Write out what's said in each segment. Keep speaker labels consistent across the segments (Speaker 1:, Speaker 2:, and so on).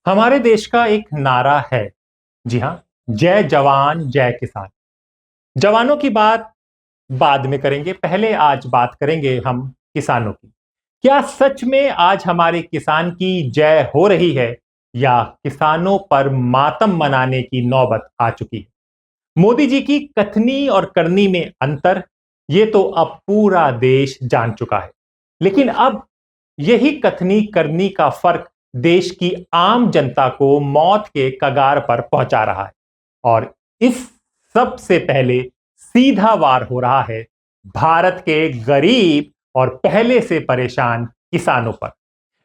Speaker 1: हमारे देश का एक नारा है, जी हां, जय जवान जय किसान। जवानों की बात बाद में करेंगे, पहले आज बात करेंगे हम किसानों की। क्या सच में आज हमारे किसान की जय हो रही है या किसानों पर मातम मनाने की नौबत आ चुकी है? मोदी जी की कथनी और करनी में अंतर, ये तो अब पूरा देश जान चुका है। लेकिन अब यही कथनी करनी का फर्क देश की आम जनता को मौत के कगार पर पहुंचा रहा है। और इस सबसे पहले सीधा वार हो रहा है भारत के गरीब और पहले से परेशान किसानों पर।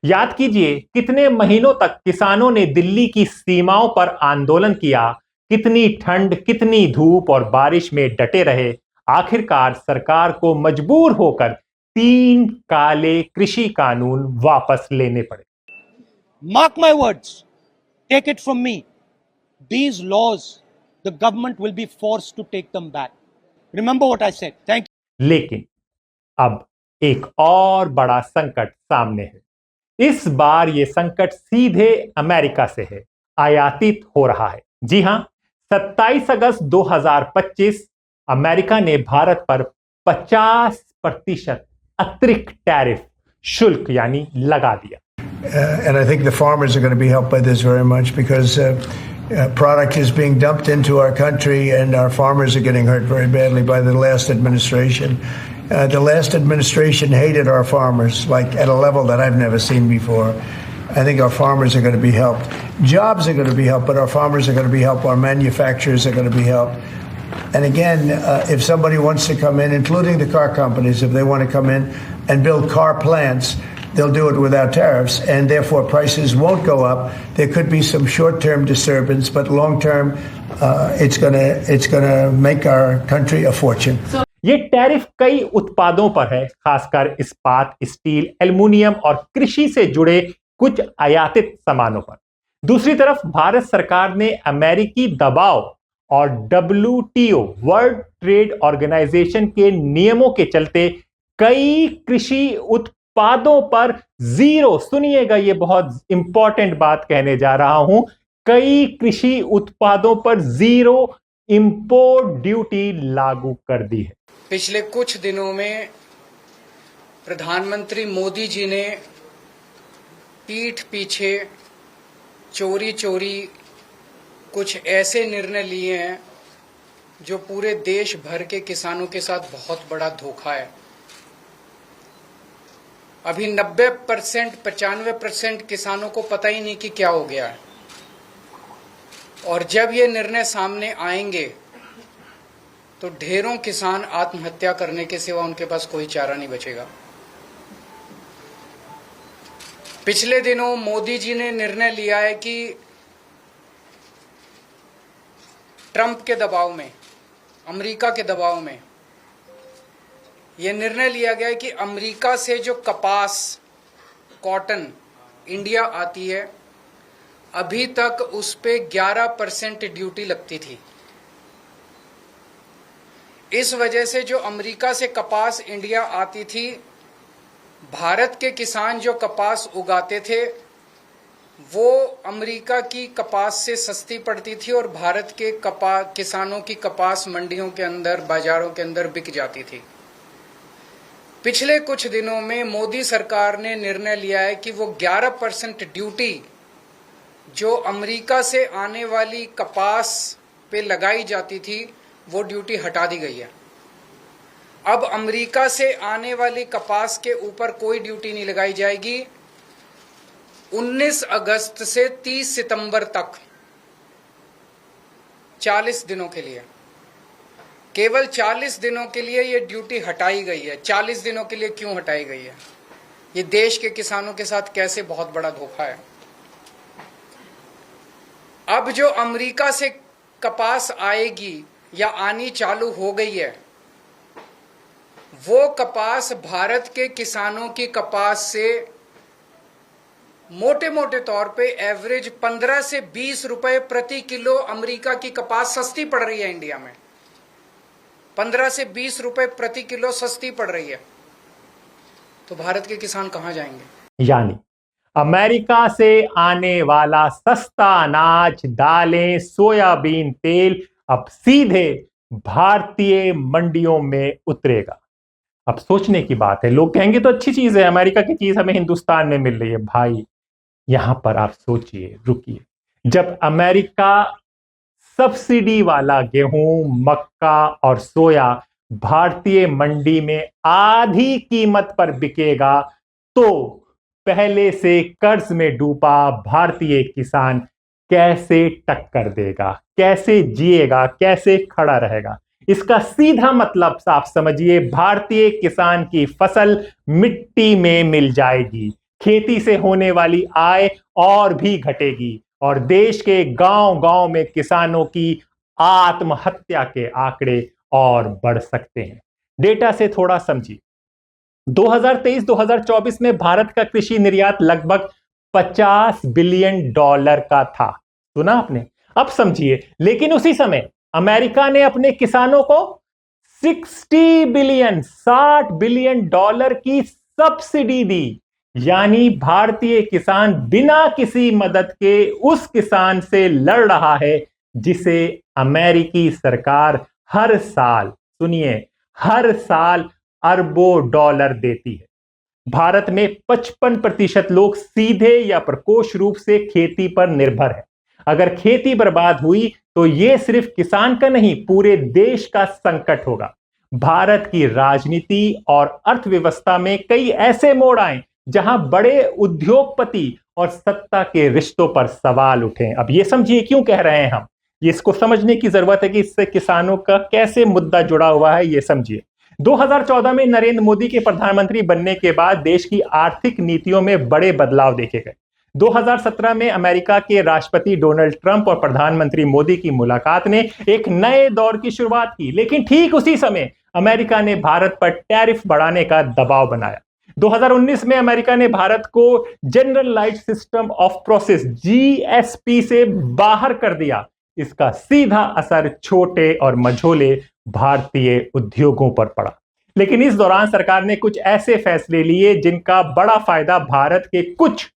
Speaker 1: याद कीजिए, कितने महीनों तक किसानों ने दिल्ली की सीमाओं पर आंदोलन किया, कितनी ठंड, कितनी धूप और बारिश में डटे रहे। आखिरकार सरकार को मजबूर होकर 3 काले कृषि कानून वापस लेने पड़े।
Speaker 2: Mark my words, take it from me. These laws, the government will be forced to take them back. Remember what I said. Thank you.
Speaker 1: लेकिन अब एक और बड़ा संकट सामने है। इस बार यह संकट सीधे अमेरिका से है, आयातित हो रहा है। जी हां, 27 अगस्त 2025 अमेरिका ने भारत पर 50% अतिरिक्त टैरिफ शुल्क यानी लगा दिया।
Speaker 3: And I think the farmers are going to be helped by this very much because product is being dumped into our country and our farmers are getting hurt very badly by the last administration. The last administration hated our farmers like at a level that I've never seen before. I think our farmers are going to be helped. Jobs are going to be helped, but our farmers are going to be helped. Our manufacturers are going to be helped. And again, if somebody wants to come in, including the car companies, if they want to come in and build car plants, they'll do it without tariffs, and therefore prices won't go up. There could be some short-term disturbance, but long-term, it's gonna make our country a fortune.
Speaker 1: ये tariff कई उत्पादों पर है, खासकर इस्पात, steel, aluminium और कृषि से जुड़े कुछ आयातित सामानों पर। दूसरी तरफ भारत सरकार ने अमेरिकी दबाव और WTO वर्ल्ड ट्रेड ऑर्गेनाइजेशन के नियमों के चलते कई कृषि उत्पादों पर जीरो, सुनिएगा ये बहुत इंपॉर्टेंट बात कहने जा रहा हूं, कई कृषि उत्पादों पर जीरो इंपोर्ट ड्यूटी लागू कर दी है।
Speaker 4: पिछले कुछ दिनों में प्रधानमंत्री मोदी जी ने पीठ पीछे चोरी चोरी कुछ ऐसे निर्णय लिए हैं जो पूरे देश भर के किसानों के साथ बहुत बड़ा धोखा है। अभी 90%, 95% किसानों को पता ही नहीं कि क्या हो गया है, और जब ये निर्णय सामने आएंगे तो ढेरों किसान आत्महत्या करने के सिवा उनके पास कोई चारा नहीं बचेगा। पिछले दिनों मोदी जी ने निर्णय लिया है कि ट्रंप के दबाव में, अमेरिका के दबाव में यह निर्णय लिया गया है कि अमेरिका से जो कपास, कॉटन इंडिया आती है, अभी तक उस पे 11% ड्यूटी लगती थी। इस वजह से जो अमेरिका से कपास इंडिया आती थी, भारत के किसान जो कपास उगाते थे वो अमेरिका की कपास से सस्ती पड़ती थी और भारत के किसानों की कपास मंडियों के अंदर, बाजारों के अंदर बिक जाती थी। पिछले कुछ दिनों में मोदी सरकार ने निर्णय लिया है कि वो 11% ड्यूटी जो अमेरिका से आने वाली कपास पे लगाई जाती थी, वो ड्यूटी हटा दी गई है। अब अमेरिका से आने वाली कपास के ऊपर कोई ड्यूटी नहीं लगाई जाएगी। 19 अगस्त से 30 सितंबर तक 40 दिनों के लिए, केवल 40 दिनों के लिए ये ड्यूटी हटाई गई है। 40 दिनों के लिए क्यों हटाई गई है? ये देश के किसानों के साथ कैसे बहुत बड़ा धोखा है। अब जो अमेरिका से कपास आएगी या आनी चालू हो गई है, वो कपास भारत के किसानों की कपास से मोटे मोटे तौर पे एवरेज 15 से 20 रुपए प्रति किलो अमेरिका की कपास सस्ती पड़ रही है। इंडिया में 15 से 20 रुपए प्रति किलो सस्ती पड़ रही है, तो भारत के किसान कहां जाएंगे?
Speaker 1: यानी अमेरिका से आने वाला सस्ता अनाज, दालें, सोयाबीन तेल अब सीधे भारतीय मंडियों में उतरेगा। अब सोचने की बात है, लोग कहेंगे तो अच्छी चीज है, अमेरिका की चीज हमें हिंदुस्तान में मिल रही है। भाई यहां पर आप सोचिए, रुकिए। जब अमेरिका सब्सिडी वाला गेहूं, मक्का और सोया भारतीय मंडी में आधी कीमत पर बिकेगा, तो पहले से कर्ज में डूबा भारतीय किसान कैसे टक्कर देगा, कैसे जिएगा, कैसे खड़ा रहेगा? इसका सीधा मतलब साफ समझिए, भारतीय किसान की फसल मिट्टी में मिल जाएगी, खेती से होने वाली आय और भी घटेगी और देश के गांव-गांव में किसानों की आत्महत्या के आंकड़े और बढ़ सकते हैं। डेटा से थोड़ा समझिए। 2023-2024 में भारत का कृषि निर्यात लगभग $50 बिलियन का था। सुना आपने? अब समझिए, लेकिन उसी समय अमेरिका ने अपने किसानों को 60 बिलियन डॉलर की सब्सिडी दी। यानी भारतीय किसान बिना किसी मदद के उस किसान से लड़ रहा है जिसे अमेरिकी सरकार हर साल, सुनिए, हर साल अरबों डॉलर देती है। भारत में 55% लोग सीधे या प्रकोष्ठ रूप से खेती पर निर्भर है। अगर खेती बर्बाद हुई तो यह सिर्फ किसान का नहीं, पूरे देश का संकट होगा। भारत की राजनीति और अर्थव्यवस्था में कई ऐसे मोड़ आए जहां बड़े उद्योगपति और सत्ता के रिश्तों पर सवाल उठे। अब यह समझिए क्यों कह रहे हैं हम, इसको समझने की जरूरत है कि इससे किसानों का कैसे मुद्दा जुड़ा हुआ है, यह समझिए। 2014 में नरेंद्र मोदी के प्रधानमंत्री बनने के बाद देश की आर्थिक नीतियों में बड़े बदलाव देखे गए। 2017 में अमेरिका के राष्ट्रपति डोनाल्ड ट्रंप और प्रधानमंत्री मोदी की मुलाकात ने एक नए दौर की शुरुआत की, लेकिन ठीक उसी समय अमेरिका ने भारत पर टैरिफ बढ़ाने का दबाव बनाया। 2019 में अमेरिका ने भारत को generalised system of process GSP से बाहर कर दिया। इसका सीधा असर छोटे और मझोले भारतीय उद्योगों पर पड़ा। लेकिन इस दौरान सरकार ने कुछ ऐसे फैसले लिए जिनका बड़ा फायदा भारत के कुछ,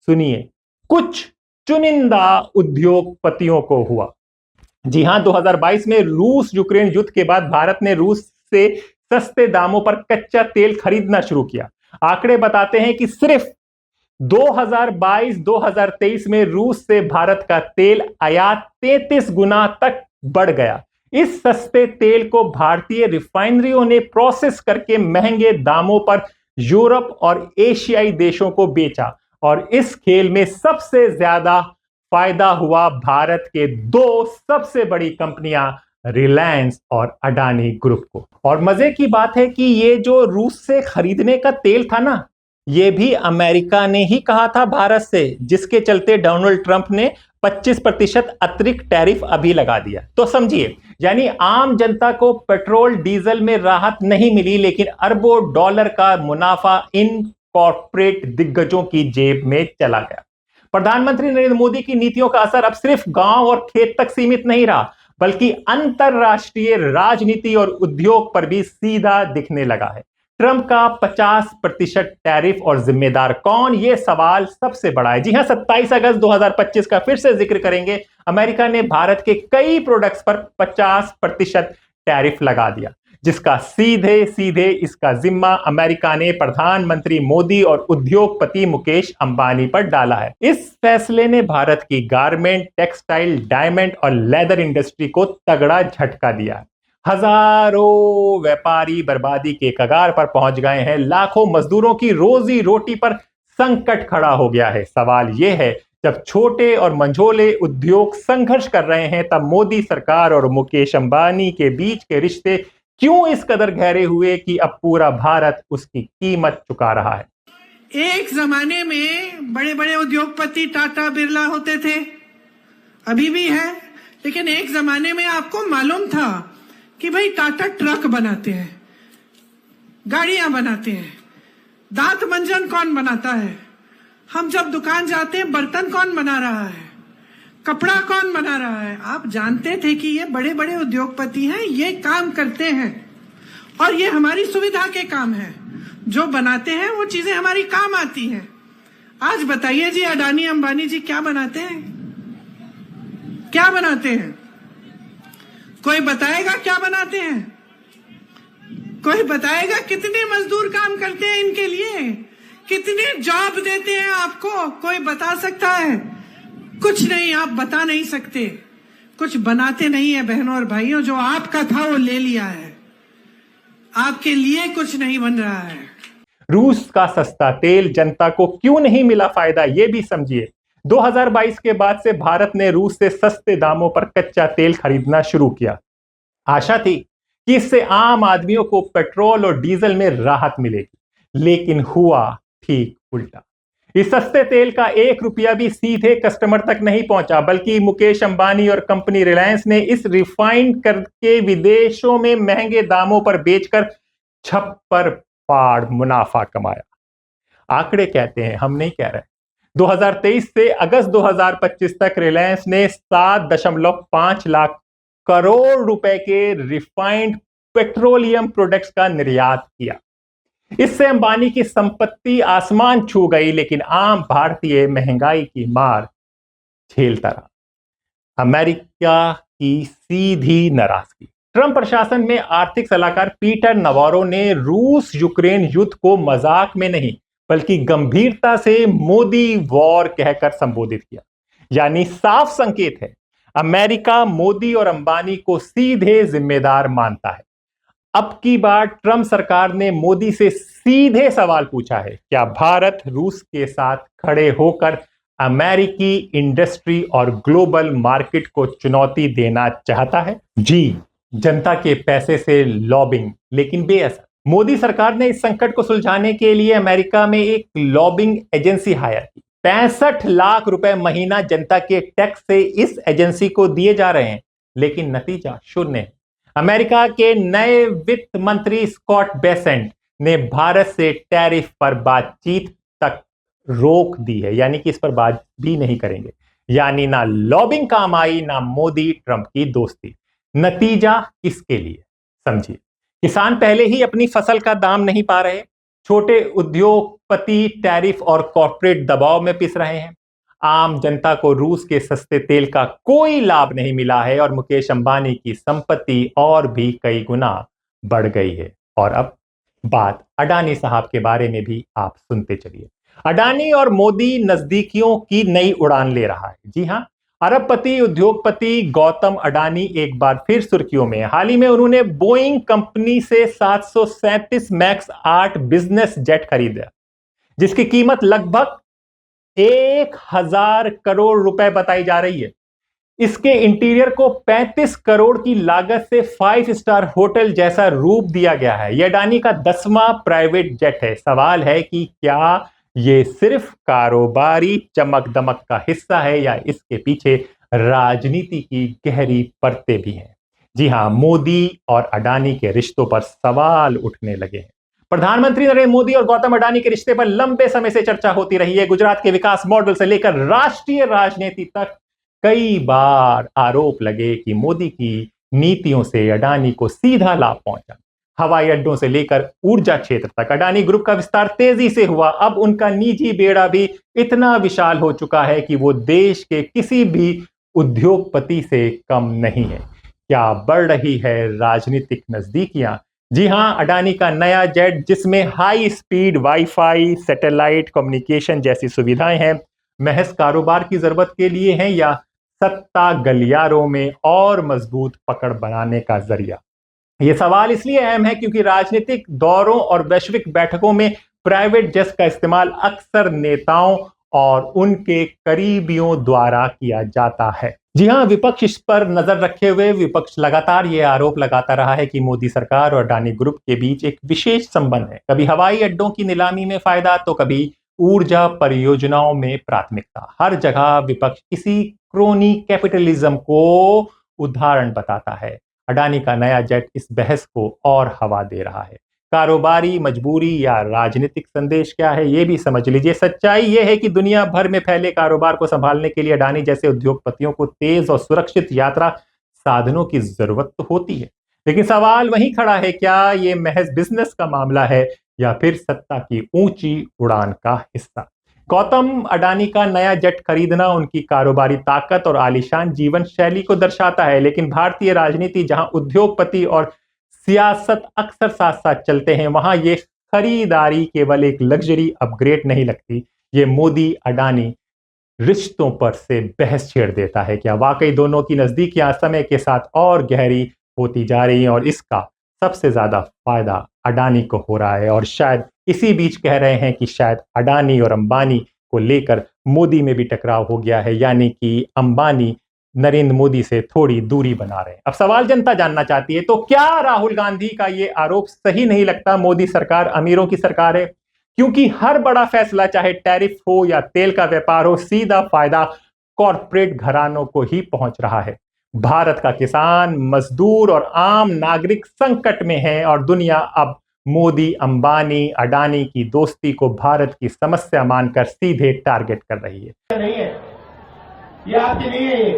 Speaker 1: सुनिए, कुछ चुनिंदा उद्योगपतियों को हुआ। जी हां, 2022 में रूस यूक्रेन युद्ध के बाद भारत ने रूस से सस्ते दामों पर कच्चा तेल खरीदना शुरू किया। आंकड़े बताते हैं कि सिर्फ 2022-2023 में रूस से भारत का तेल आयात 33 गुना तक बढ़ गया। इस सस्ते तेल को भारतीय रिफाइनरियों ने प्रोसेस करके महंगे दामों पर यूरोप और एशियाई देशों को बेचा और इस खेल में सबसे ज्यादा फायदा हुआ भारत के दो सबसे बड़ी कंपनियां रिलायंस और अडानी ग्रुप को। और मजे की बात है कि ये जो रूस से खरीदने का तेल था ना, ये भी अमेरिका ने ही कहा था भारत से, जिसके चलते डोनाल्ड ट्रंप ने 25% अतिरिक्त टैरिफ अभी लगा दिया। तो समझिए, यानी आम जनता को पेट्रोल डीजल में राहत नहीं मिली, लेकिन अरबों डॉलर का मुनाफा इन कॉर्पोरेट दिग्गजों की जेब में चला गया। प्रधानमंत्री नरेंद्र मोदी की नीतियों का असर अब सिर्फ गांव और खेत तक सीमित नहीं रहा, बल्कि अंतरराष्ट्रीय राजनीति और उद्योग पर भी सीधा दिखने लगा है। ट्रंप का 50% टैरिफ और जिम्मेदार कौन, यह सवाल सबसे बड़ा है। जी हां, 27 अगस्त 2025 का फिर से जिक्र करेंगे। अमेरिका ने भारत के कई प्रोडक्ट्स पर 50% टैरिफ लगा दिया, जिसका सीधे सीधे इसका जिम्मा अमेरिका ने प्रधानमंत्री मोदी और उद्योगपति मुकेश अंबानी पर डाला है। इस फैसले ने भारत की गारमेंट, टेक्सटाइल, डायमंड और लेदर इंडस्ट्री को तगड़ा झटका दिया है। हजारों व्यापारी बर्बादी के कगार पर पहुंच गए हैं। लाखों मजदूरों की रोजी रोटी पर संकट खड़ा हो गया है। सवाल यह है, जब छोटे और मंझोले उद्योग संघर्ष कर रहे हैं, तब मोदी सरकार और मुकेश अंबानी के बीच के रिश्ते क्यों इस कदर गहरे हुए कि अब पूरा भारत उसकी कीमत चुका रहा है?
Speaker 5: एक जमाने में बड़े बड़े उद्योगपति टाटा बिरला होते थे, अभी भी है, लेकिन एक जमाने में आपको मालूम था कि भाई टाटा ट्रक बनाते हैं, गाड़ियां बनाते हैं, दांत मंजन कौन बनाता है, हम जब दुकान जाते हैं बर्तन कौन बना रहा है, कपड़ा कौन बना रहा है। आप जानते थे कि ये बड़े बड़े उद्योगपति हैं, ये काम करते हैं और ये हमारी सुविधा के काम है। जो बनाते हैं वो चीजें हमारी काम आती हैं। आज बताइए जी, अडानी अंबानी जी क्या बनाते हैं? क्या बनाते हैं? कोई बताएगा क्या बनाते हैं? कोई बताएगा कितने मजदूर काम करते हैं इनके लिए? कितने जॉब देते हैं आपको? कोई बता सकता है? कुछ नहीं, आप बता नहीं सकते। कुछ बनाते नहीं है बहनों और भाइयों, जो आपका था वो ले लिया है, आपके लिए कुछ नहीं बन रहा है।
Speaker 1: रूस का सस्ता तेल जनता को क्यों नहीं मिला फायदा, ये भी समझिए। 2022 के बाद से भारत ने रूस से सस्ते दामों पर कच्चा तेल खरीदना शुरू किया। आशा थी कि इससे आम आदमियों को पेट्रोल और डीजल में राहत मिलेगी, लेकिन हुआ ठीक उल्टा। इस सस्ते तेल का 1 रुपया भी सीधे कस्टमर तक नहीं पहुंचा, बल्कि मुकेश अंबानी और कंपनी रिलायंस ने इस रिफाइंड करके विदेशों में महंगे दामों पर बेचकर छप्पर फाड़ मुनाफा कमाया। आंकड़े कहते हैं, हम नहीं कह रहे। 2023 से अगस्त 2025 तक रिलायंस ने 7.5 लाख करोड़ रुपए के रिफाइंड पेट्रोलियम प्रोडक्ट्स का निर्यात किया। इससे अंबानी की संपत्ति आसमान छू गई, लेकिन आम भारतीय महंगाई की मार झेलता रहा। अमेरिका की सीधी नाराजगी। ट्रंप प्रशासन में आर्थिक सलाहकार पीटर नवारो ने रूस यूक्रेन युद्ध को मजाक में नहीं बल्कि गंभीरता से मोदी वॉर कहकर संबोधित किया। यानी साफ संकेत है, अमेरिका मोदी और अंबानी को सीधे जिम्मेदार मानता है। अब की बार ट्रंप सरकार ने मोदी से सीधे सवाल पूछा है, क्या भारत रूस के साथ खड़े होकर अमेरिकी इंडस्ट्री और ग्लोबल मार्केट को चुनौती देना चाहता है? जी, जनता के पैसे से लॉबिंग, लेकिन बेअसर। मोदी सरकार ने इस संकट को सुलझाने के लिए अमेरिका में एक लॉबिंग एजेंसी हायर की। 65 लाख रुपए महीना जनता के टैक्स से इस एजेंसी को दिए जा रहे हैं, लेकिन नतीजा शून्य है। अमेरिका के नए वित्त मंत्री स्कॉट बेसेंट ने भारत से टैरिफ पर बातचीत तक रोक दी है, यानी कि इस पर बात भी नहीं करेंगे। यानी ना लॉबिंग काम आई, ना मोदी ट्रंप की दोस्ती। नतीजा किसके लिए? समझिए, किसान पहले ही अपनी फसल का दाम नहीं पा रहे, छोटे उद्योगपति टैरिफ और कॉर्पोरेट दबाव में पिस रहे हैं, आम जनता को रूस के सस्ते तेल का कोई लाभ नहीं मिला है और मुकेश अंबानी की संपत्ति और भी कई गुना बढ़ गई है। और अब बात अडानी साहब के बारे में भी आप सुनते चलिए। अडानी और मोदी नजदीकियों की नई उड़ान ले रहा है। जी हां, अरबपति उद्योगपति गौतम अडानी एक बार फिर सुर्खियों में। हाल ही में उन्होंने बोइंग कंपनी से 737 मैक्स 8 बिजनेस जेट खरीदा, जिसकी कीमत लगभग 1000 करोड़ रुपए बताई जा रही है। इसके इंटीरियर को 35 करोड़ की लागत से 5 स्टार होटल जैसा रूप दिया गया है। यह अडानी का 10वां प्राइवेट जेट है। सवाल है कि क्या ये सिर्फ कारोबारी चमक दमक का हिस्सा है या इसके पीछे राजनीति की गहरी परतें भी हैं? जी हां, मोदी और अडानी के रिश्तों पर सवाल उठने लगे हैं। प्रधानमंत्री नरेंद्र मोदी और गौतम अडानी के रिश्ते पर लंबे समय से चर्चा होती रही है। गुजरात के विकास मॉडल से लेकर राष्ट्रीय राजनीति तक कई बार आरोप लगे कि मोदी की नीतियों से अडानी को सीधा लाभ पहुंचा। हवाई अड्डों से लेकर ऊर्जा क्षेत्र तक अडानी ग्रुप का विस्तार तेजी से हुआ। अब उनका निजी बेड़ा भी इतना विशाल हो चुका है कि वो देश के किसी भी उद्योगपति से कम नहीं है। क्या बढ़ रही है राजनीतिक नजदीकियां? जी हां, अडानी का नया जेट, जिसमें high speed wifi, satellite communication जैसी सुविधाएं हैं, महज कारोबार की जरूरत के लिए हैं या सत्ता गलियारों में और मजबूत पकड़ बनाने का जरिया? यह सवाल इसलिए अहम है क्योंकि राजनीतिक दौरों और वैश्विक बैठकों में प्राइवेट जेट्स का इस्तेमाल अक्सर नेताओं और उनके करीबियों द्वारा किया जाता है। जी हां, विपक्ष इस पर नजर रखे हुए विपक्ष लगातार यह आरोप लगाता रहा है कि मोदी सरकार और अडानी ग्रुप के बीच एक विशेष संबंध है। कभी हवाई अड्डों की नीलामी में फायदा, तो कभी ऊर्जा परियोजनाओं में प्राथमिकता। हर जगह विपक्ष इसी क्रोनी कैपिटलिज्म को उदाहरण बताता है। अडानी का नया जेट इस बहस को और हवा दे रहा है। कारोबारी मजबूरी या राजनीतिक संदेश क्या है, यह भी समझ लीजिए। सच्चाई यह है कि दुनिया भर में फैले कारोबार को संभालने के लिए अडानी जैसे उद्योगपतियों को तेज और सुरक्षित यात्रा साधनों की जरूरत तो होती है, लेकिन सवाल वहीं खड़ा है, क्या यह महज बिजनेस का मामला है या फिर सत्ता की ऊंची उड़ान का हिस्सा? गौतम अडानी का नया जेट खरीदना उनकी कारोबारी ताकत और आलीशान जीवन शैली को दर्शाता है, लेकिन भारतीय राजनीति जहां उद्योगपति और सियासत अक्सर साथ साथ चलते हैं, वहां ये खरीदारी केवल एक लग्जरी अपग्रेड नहीं लगती, ये मोदी अडानी रिश्तों पर से बहस छेड़ देता है। क्या वाकई दोनों की नजदीकियां समय के साथ और गहरी होती जा रही हैं और इसका सबसे ज्यादा फायदा अडानी को हो रहा है? और शायद इसी बीच कह रहे हैं कि शायद अडानी और अंबानी को लेकर मोदी में भी टकराव हो गया है, यानी कि अंबानी नरेंद्र मोदी से थोड़ी दूरी बना रहे हैं। अब सवाल जनता जानना चाहती है, तो क्या राहुल गांधी का ये आरोप सही नहीं लगता? मोदी सरकार अमीरों की सरकार है, क्योंकि हर बड़ा फैसला, चाहे टैरिफ हो या तेल का व्यापार हो, सीधा फायदा कॉरपोरेट घरानों को ही पहुंच रहा है। भारत का किसान, मजदूर और आम नागरिक संकट में है और दुनिया अब मोदी, अंबानी, अडानी की दोस्ती को भारत की समस्या मानकर सीधे टारगेट कर रही है।
Speaker 6: नहीं है, ये आपकी नहीं है,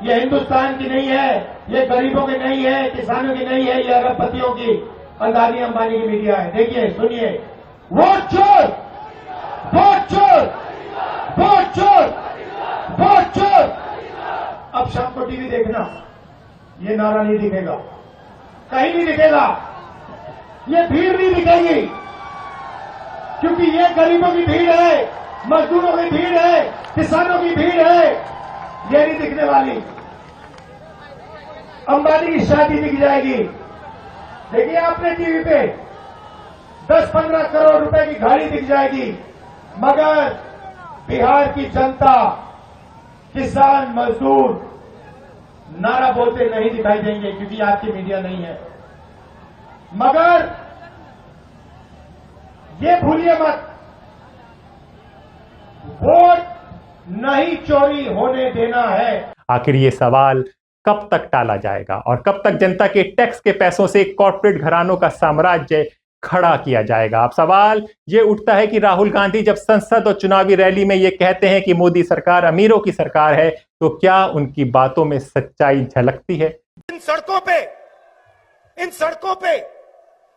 Speaker 6: ये हिंदुस्तान की नहीं है, ये गरीबों की नहीं है, किसानों की नहीं है, ये अरबपतियों की, अदानी अंबानी की मीडिया है। देखिए, सुनिए, वोट चोर, वोट चोर, वोट चोर, वोट चोर। अब शाम को टीवी देखना, ये नारा नहीं दिखेगा, कहीं नहीं दिखेगा, ये भीड़ नहीं दिखेगी, क्योंकि ये गरीबों की भीड़ है, मजदूरों की भीड़ है, किसानों की भीड़ है, ये नहीं दिखने वाली। अंबानी की शादी दिख जाएगी। देखिए आपने टीवी पे 10-15 करोड़ रुपए की गाड़ी दिख जाएगी, मगर बिहार की जनता, किसान, मजदूर नारा बोलते नहीं दिखाई देंगे, क्योंकि आपकी मीडिया नहीं है। मगर ये भूलिए मत, वोट नहीं चोरी होने देना है।
Speaker 1: आखिर ये सवाल कब तक टाला जाएगा और कब तक जनता के टैक्स के पैसों से कॉर्पोरेट घरानों का साम्राज्य खड़ा किया जाएगा? अब सवाल ये उठता है कि राहुल गांधी जब संसद और चुनावी रैली में ये कहते हैं कि मोदी सरकार अमीरों की सरकार है, तो क्या उनकी बातों में सच्चाई झलकती है?
Speaker 6: इन सड़कों पे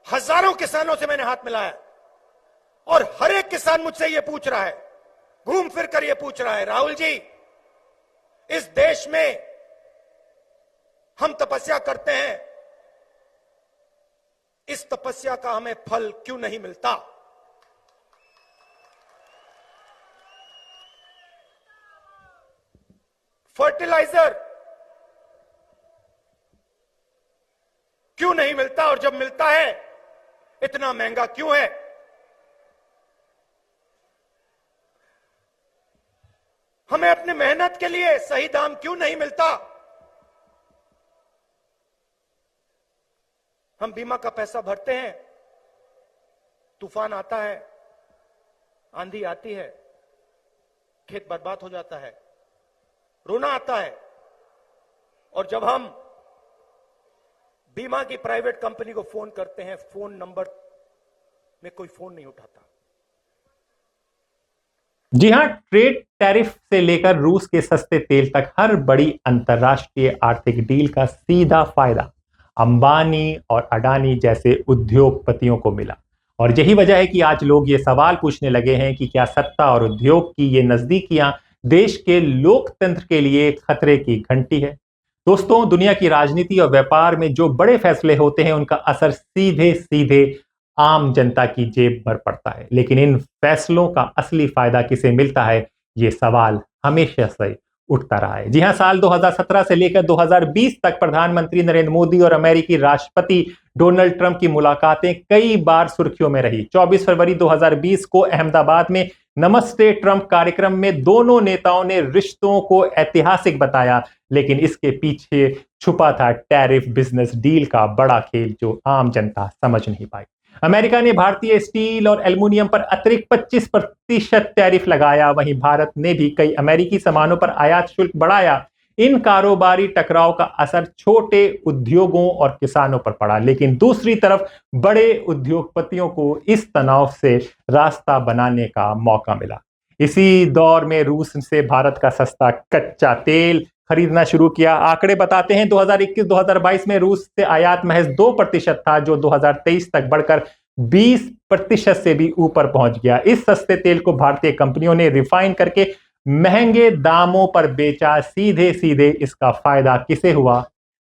Speaker 6: हजारों किसानों से मैंने हाथ मिलाया और हर एक किसान मुझसे ये पूछ रहा है, घूम फिर कर ये पूछ रहा है, राहुल जी, इस देश में हम तपस्या करते हैं, इस तपस्या का हमें फल क्यों नहीं मिलता? फर्टिलाइजर क्यों नहीं मिलता, और जब मिलता है इतना महंगा क्यों है? हमें अपनी मेहनत के लिए सही दाम क्यों नहीं मिलता? हम बीमा का पैसा भरते हैं, तूफान आता है, आंधी आती है, खेत बर्बाद हो जाता है, रोना आता है, और जब हम बीमा की प्राइवेट कंपनी को फोन करते हैं, फोन नंबर में कोई फोन नहीं उठाता।
Speaker 1: जी हां, ट्रेड टैरिफ से लेकर रूस के सस्ते तेल तक हर बड़ी अंतर्राष्ट्रीय आर्थिक डील का सीधा फायदा अंबानी और अडानी जैसे उद्योगपतियों को मिला। और यही वजह है कि आज लोग ये सवाल पूछने लगे हैं कि क्या सत्ता और उद्योग की ये नजदीकियां देश के लोकतंत्र के लिए खतरे की घंटी है? दोस्तों, दुनिया की राजनीति और व्यापार में जो बड़े फैसले होते हैं, उनका असर सीधे सीधे आम जनता की जेब पर पड़ता है। लेकिन इन फैसलों का असली फायदा किसे मिलता है, ये सवाल हमेशा से उठता रहा है। जी हां, साल 2017 से लेकर 2020 तक प्रधानमंत्री नरेंद्र मोदी और अमेरिकी राष्ट्रपति डोनाल्ड ट्रंप की मुलाकातें कई बार सुर्खियों में रही। 24 फरवरी 2020 को अहमदाबाद में नमस्ते ट्रंप कार्यक्रम में दोनों नेताओं ने रिश्तों को ऐतिहासिक बताया, लेकिन इसके पीछे छुपा था टैरिफ बिजनेस डील का बड़ा खेल जो आम जनता समझ नहीं पाई। अमेरिका ने भारतीय स्टील और एल्युमिनियम पर अतिरिक्त 25% टैरिफ लगाया, वहीं भारत ने भी कई अमेरिकी सामानों पर आयात शुल्क बढ़ाया। इन कारोबारी टकराव का असर छोटे उद्योगों और किसानों पर पड़ा, लेकिन दूसरी तरफ बड़े उद्योगपतियों को इस तनाव से रास्ता बनाने का मौका मिला। इसी दौर में रूस से भारत का सस्ता कच्चा तेल खरीदना शुरू किया। आंकड़े बताते हैं 2021-2022 में रूस से आयात महज 2% था, जो 2023 तक बढ़कर 20% से भी ऊपर पहुंच गया। इस सस्ते तेल को भारतीय कंपनियों ने रिफाइन करके महंगे दामों पर बेचा। सीधे सीधे इसका फायदा किसे हुआ?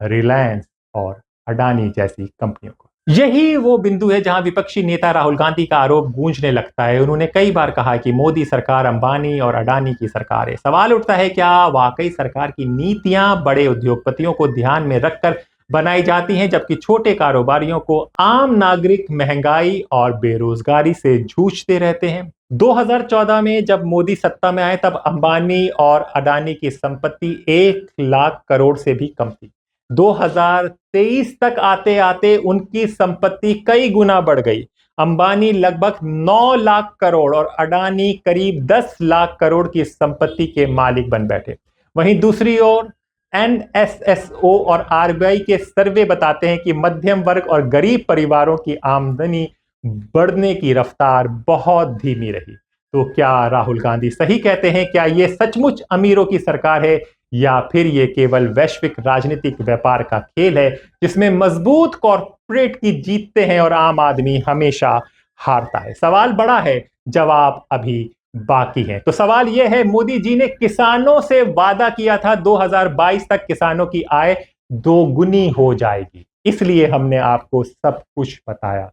Speaker 1: रिलायंस और अडानी जैसी कंपनियों को। यही वो बिंदु है जहां विपक्षी नेता राहुल गांधी का आरोप गूंजने लगता है। उन्होंने कई बार कहा कि मोदी सरकार अंबानी और अडानी की सरकार है। सवाल उठता है, क्या वाकई सरकार की नीतियां बड़े उद्योगपतियों को ध्यान में रखकर बनाई जाती हैं, जबकि छोटे कारोबारियों को आम नागरिक महंगाई और बेरोजगारी से जूझते रहते हैं? 2014 में जब मोदी सत्ता में आए तब अंबानी और अडानी की संपत्ति 1 लाख करोड़ से भी कम थी। 2023 तक आते आते उनकी संपत्ति कई गुना बढ़ गई। अंबानी लगभग 9 लाख करोड़ और अडानी करीब 10 लाख करोड़ की संपत्ति के मालिक बन बैठे। वहीं दूसरी ओर NSSO और RBI के सर्वे बताते हैं कि मध्यम वर्ग और गरीब परिवारों की आमदनी बढ़ने की रफ्तार बहुत धीमी रही। तो क्या राहुल गांधी सही कहते हैं? क्या ये सचमुच अमीरों की सरकार है या फिर ये केवल वैश्विक राजनीतिक व्यापार का खेल है जिसमें मजबूत कॉर्पोरेट की जीतते हैं और आम आदमी हमेशा हारता है? सवाल बड़ा है, जवाब अभी बाकी है। तो सवाल यह है, मोदी जी ने किसानों से वादा किया था 2022 तक किसानों की आय दोगुनी हो जाएगी, इसलिए हमने आपको सब कुछ बताया,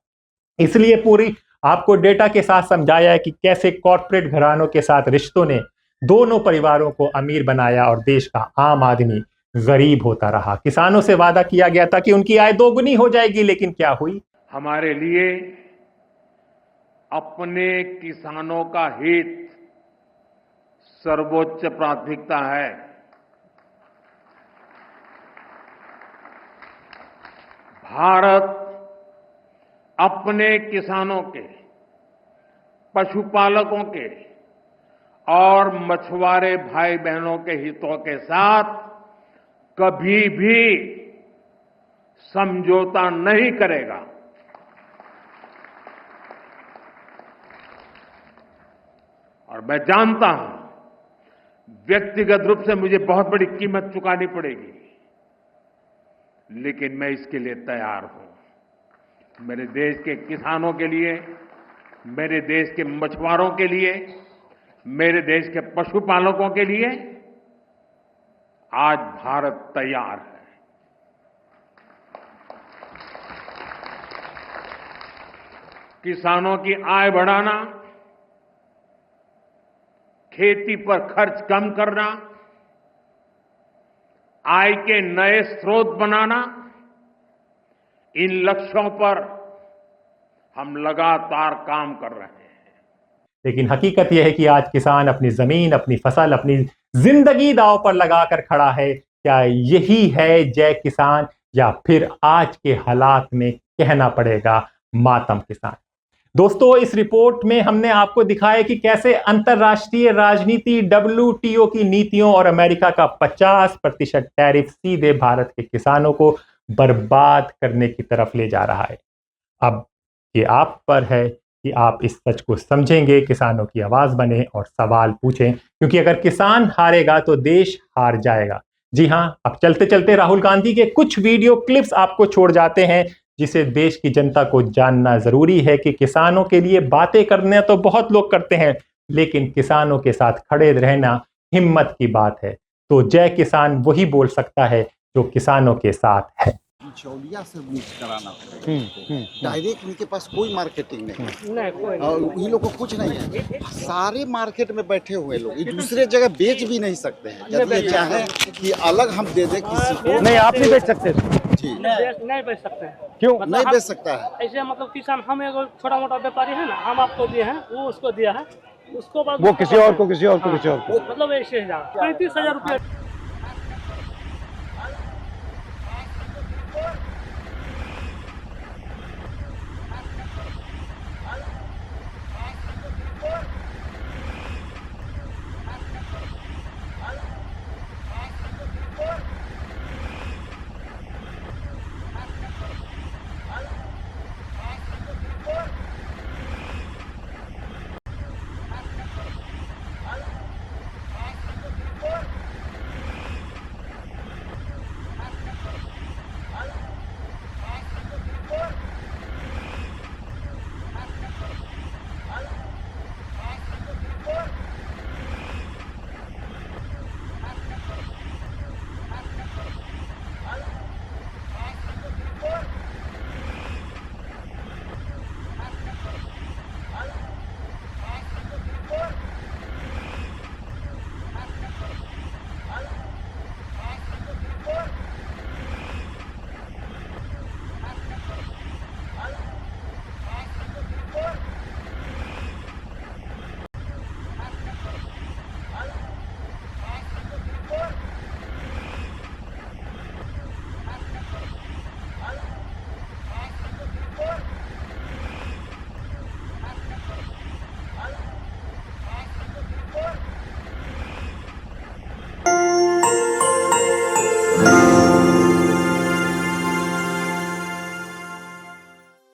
Speaker 1: इसलिए पूरी आपको डेटा के साथ समझाया है कि कैसे कॉर्पोरेट घरानों के साथ रिश्तों ने दोनों परिवारों को अमीर बनाया और देश का आम आदमी गरीब होता रहा। किसानों से वादा किया गया था कि उनकी आय दोगुनी हो जाएगी, लेकिन क्या हुई?
Speaker 6: हमारे लिए अपने किसानों का हित सर्वोच्च प्राथमिकता है। भारत अपने किसानों के, पशुपालकों के और मछुआरे भाई बहनों के हितों के साथ कभी भी समझौता नहीं करेगा। और मैं जानता हूं व्यक्तिगत रूप से मुझे बहुत बड़ी कीमत चुकानी पड़ेगी, लेकिन मैं इसके लिए तैयार हूं। मेरे देश के किसानों के लिए, मेरे देश के मछुआरों के लिए, मेरे देश के पशुपालकों के लिए आज भारत तैयार है। किसानों की आय बढ़ाना, खेती पर खर्च कम करना, आय के नए स्रोत बनाना, इन लक्ष्यों पर हम लगातार काम कर रहे हैं।
Speaker 1: लेकिन हकीकत यह है कि आज किसान अपनी जमीन, अपनी फसल, अपनी जिंदगी दांव पर लगाकर खड़ा है। क्या यही है जय किसान, या फिर आज के हालात में कहना पड़ेगा मातम किसान? दोस्तों, इस रिपोर्ट में हमने आपको दिखाया कि कैसे अंतरराष्ट्रीय राजनीति, WTO की नीतियों और अमेरिका का 50% टैरिफ सीधे भारत के किसानों को बर्बाद करने की तरफ ले जा रहा है। अब ये आप पर है कि आप इस सच को समझेंगे, किसानों की आवाज बने और सवाल पूछें, क्योंकि अगर किसान हारेगा तो देश हार जाएगा। जी हां, अब चलते चलते राहुल गांधी के कुछ वीडियो क्लिप्स आपको छोड़ जाते हैं, जिसे देश की जनता को जानना जरूरी है कि किसानों के लिए बातें करने तो बहुत लोग करते हैं, लेकिन किसानों के साथ खड़े रहना हिम्मत की बात है। तो जय किसान वही बोल सकता है जो किसानों के साथ है।
Speaker 7: बिचौलिया से मिक्स कराना पड़ेगा। डायरेक्ट इनके पास कोई मार्केटिंग नहीं, और इन लोग को कुछ नहीं है। सारे मार्केट में बैठे हुए लोग ये दूसरे जगह बेच भी नहीं सकते हैं। जब ये चाहे कि अलग हम दे दें किसी को,
Speaker 8: नहीं आप नहीं बेच सकते
Speaker 7: जी
Speaker 8: नहीं बेच सकते हैं।
Speaker 7: क्यों
Speaker 8: मतलब
Speaker 7: नहीं बेच सकता है?
Speaker 8: ऐसे मतलब किसान, हम एगो छोटा मोटा व्यापारी है ना, हम आपको दिए हैं, वो उसको दिया है, उसको
Speaker 9: वो किसी और को, किसी और को, किसी और को,
Speaker 8: मतलब ऐसे 35,000 रुपया